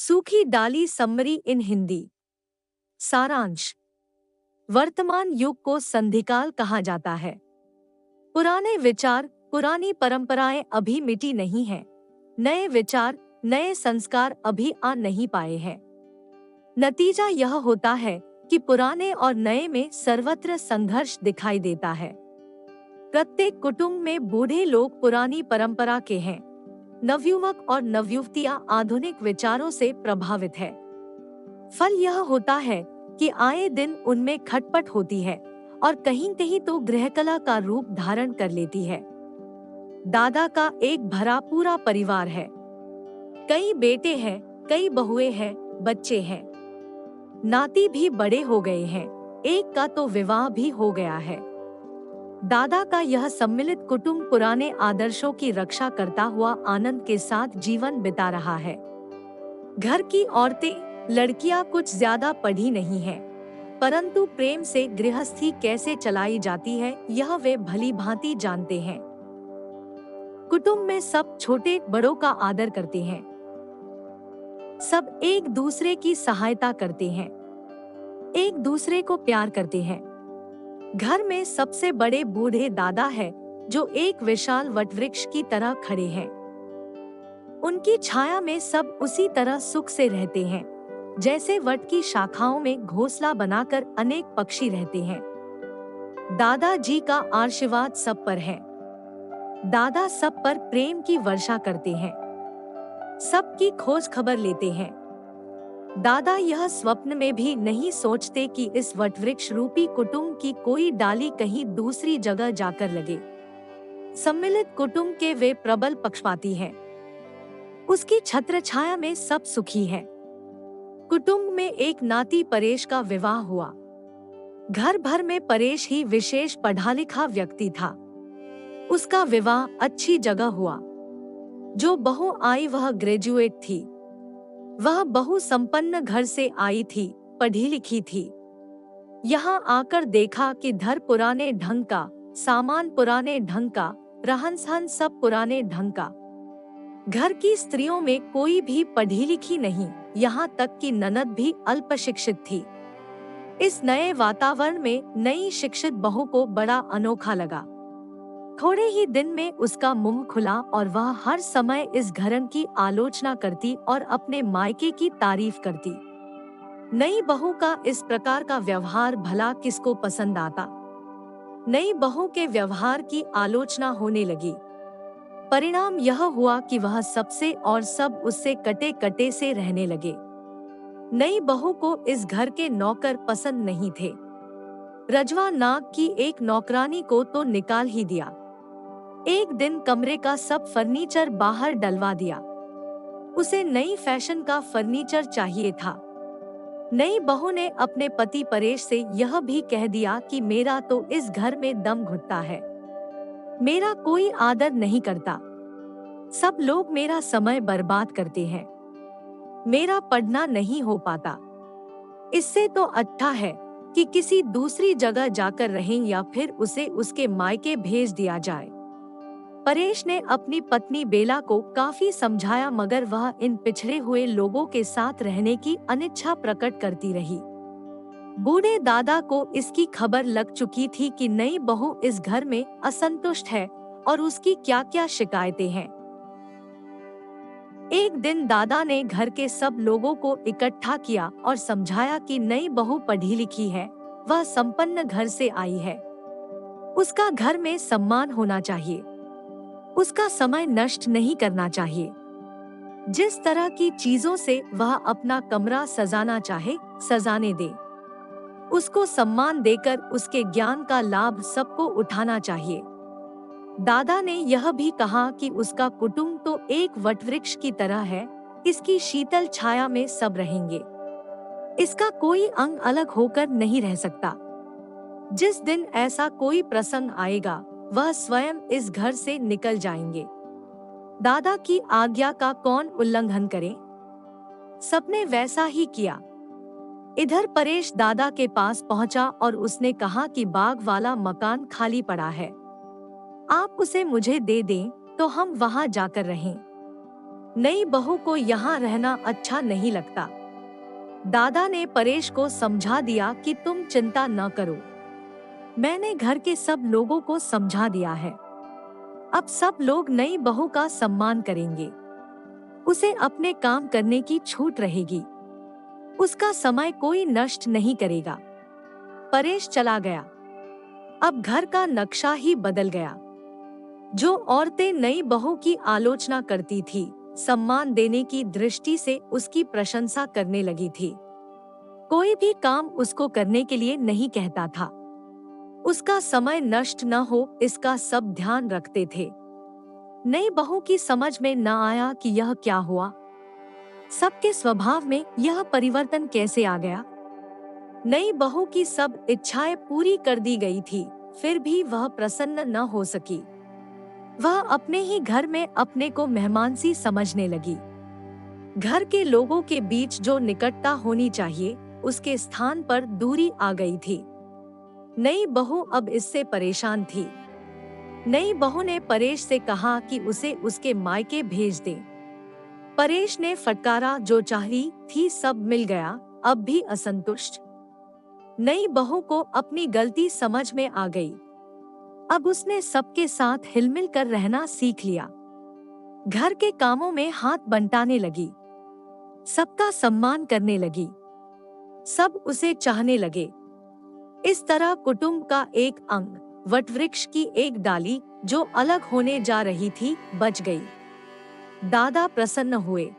सूखी डाली समरी इन हिंदी। सारांश। वर्तमान युग को संधिकाल कहा जाता है। पुराने विचार, पुरानी परंपराएं अभी मिटी नहीं हैं। नए विचार, नए संस्कार अभी आ नहीं पाए हैं। नतीजा यह होता है कि पुराने और नए में सर्वत्र संघर्ष दिखाई देता है। प्रत्येक कुटुंब में बूढ़े लोग पुरानी परंपरा के हैं। नवयुवक और नवयुवतियां आधुनिक विचारों से प्रभावित है। फल यह होता है कि आए दिन उनमें खटपट होती है और कहीं कहीं तो गृहकला का रूप धारण कर लेती है। दादा का एक भरा पूरा परिवार है। कई बेटे हैं, कई बहुएं हैं, बच्चे हैं। नाती भी बड़े हो गए हैं, एक का तो विवाह भी हो गया है। दादा का यह सम्मिलित कुटुंब पुराने आदर्शों की रक्षा करता हुआ आनंद के साथ जीवन बिता रहा है। घर की औरतें, लड़कियां कुछ ज्यादा पढ़ी नहीं हैं, परंतु प्रेम से गृहस्थी कैसे चलाई जाती है यह वे भली भांति जानते हैं। कुटुंब में सब छोटे बड़ों का आदर करते हैं। सब एक दूसरे की सहायता करते हैं, एक दूसरे को प्यार करते हैं। घर में सबसे बड़े बूढ़े दादा है जो एक विशाल वटवृक्ष की तरह खड़े हैं। उनकी छाया में सब उसी तरह सुख से रहते हैं जैसे वट की शाखाओं में घोंसला बनाकर अनेक पक्षी रहते हैं। दादाजी का आशीर्वाद सब पर है। दादा सब पर प्रेम की वर्षा करते हैं, सबकी खोज खबर लेते हैं। दादा यह स्वप्न में भी नहीं सोचते कि इस वटवृक्ष रूपी कुटुंब की कोई डाली कहीं दूसरी जगह जाकर लगे। सम्मिलित कुटुंब के वे प्रबल पक्षपाती हैं। उसकी छत्र छाया में सब सुखी हैं। कुटुंब में एक नाती परेश का विवाह हुआ। घर भर में परेश ही विशेष पढ़ा लिखा व्यक्ति था। उसका विवाह अच्छी जगह हुआ। जो बहू आई वह ग्रेजुएट थी। वह बहु संपन्न घर से आई थी, पढ़ी लिखी थी। यहाँ आकर देखा कि घर पुराने ढंग का, सामान पुराने ढंग का, रहन सहन सब पुराने ढंग का। घर की स्त्रियों में कोई भी पढ़ी लिखी नहीं, यहाँ तक कि ननद भी अल्प शिक्षित थी। इस नए वातावरण में नई शिक्षित बहू को बड़ा अनोखा लगा। थोड़े ही दिन में उसका मुंह खुला और वह हर समय इस घरन की आलोचना करती और अपने मायके की तारीफ करती। नई बहू का इस प्रकार का व्यवहार भला किसको पसंद आता। नई बहू के व्यवहार की आलोचना होने लगी। परिणाम यह हुआ कि वह सबसे और सब उससे कटे कटे से रहने लगे। नई बहू को इस घर के नौकर पसंद नहीं थे। रजवा नाग की एक नौकरानी को तो निकाल ही दिया। एक दिन कमरे का सब फर्नीचर बाहर डलवा दिया। उसे नई फैशन का फर्नीचर चाहिए था। नई बहू ने अपने पति परेश से यह भी कह दिया कि मेरा तो इस घर में दम घुटता है। मेरा कोई आदर नहीं करता। सब लोग मेरा समय बर्बाद करते हैं। मेरा पढ़ना नहीं हो पाता। इससे तो अच्छा है कि किसी दूसरी जगह जाकर रहें या फिर उसे उसके मायके भेज दिया जाए। परेश ने अपनी पत्नी बेला को काफी समझाया मगर वह इन पिछड़े हुए लोगों के साथ रहने की अनिच्छा प्रकट करती रही। बूढ़े दादा को इसकी खबर लग चुकी थी कि नई बहू इस घर में असंतुष्ट है और उसकी क्या क्या शिकायतें हैं। एक दिन दादा ने घर के सब लोगों को इकट्ठा किया और समझाया कि नई बहू पढ़ी लिखी है, वह संपन्न घर से आई है। उसका घर में सम्मान होना चाहिए। उसका समय नष्ट नहीं करना चाहिए। जिस तरह की चीजों से वह अपना कमरा सजाना चाहे, सजाने दे। उसको सम्मान देकर उसके ज्ञान का लाभ सबको उठाना चाहिए। दादा ने यह भी कहा कि उसका कुटुंब तो एक वटवृक्ष की तरह है, इसकी शीतल छाया में सब रहेंगे। इसका कोई अंग अलग होकर नहीं रह सकता। जिस दिन ऐसा कोई प्रसंग आएगा, वह स्वयं इस घर से निकल जाएंगे। दादा की आज्ञा का कौन उल्लंघन करे? सबने वैसा ही किया। इधर परेश दादा के पास पहुंचा और उसने कहा कि बाग वाला मकान खाली पड़ा है, आप उसे मुझे दे दें तो हम वहां जाकर रहें। नई बहू को यहाँ रहना अच्छा नहीं लगता। दादा ने परेश को समझा दिया कि तुम चिंता न करो, मैंने घर के सब लोगों को समझा दिया है। अब सब लोग नई बहू का सम्मान करेंगे। उसे अपने काम करने की छूट रहेगी। उसका समय कोई नष्ट नहीं करेगा। परेश चला गया। अब घर का नक्शा ही बदल गया। जो औरतें नई बहू की आलोचना करती थी, सम्मान देने की दृष्टि से उसकी प्रशंसा करने लगी थी। कोई भी काम उसको करने के लिए नहीं कहता था। उसका समय नष्ट न हो, इसका सब ध्यान रखते थे। नई बहू की समझ में न आया कि यह क्या हुआ। सबके स्वभाव में यह परिवर्तन कैसे आ गया। नई बहू की सब इच्छाएं पूरी कर दी गई थी, फिर भी वह प्रसन्न न हो सकी। वह अपने ही घर में अपने को मेहमान सी समझने लगी। घर के लोगों के बीच जो निकटता होनी चाहिए, उसके स्थान पर दूरी आ गई थी। नई बहू अब इससे परेशान थी। नई बहू ने परेश से कहा कि उसे उसके मायके भेज दे। परेश ने फटकारा, जो चाही थी सब मिल गया, अब भी असंतुष्ट। नई बहू को अपनी गलती समझ में आ गई। अब उसने सबके साथ हिलमिल कर रहना सीख लिया। घर के कामों में हाथ बंटाने लगी। सबका सम्मान करने लगी। सब उसे चाहने लगे। इस तरह कुटुंब का एक अंग, वटवृक्ष की एक डाली जो अलग होने जा रही थी, बच गई। दादा प्रसन्न हुए।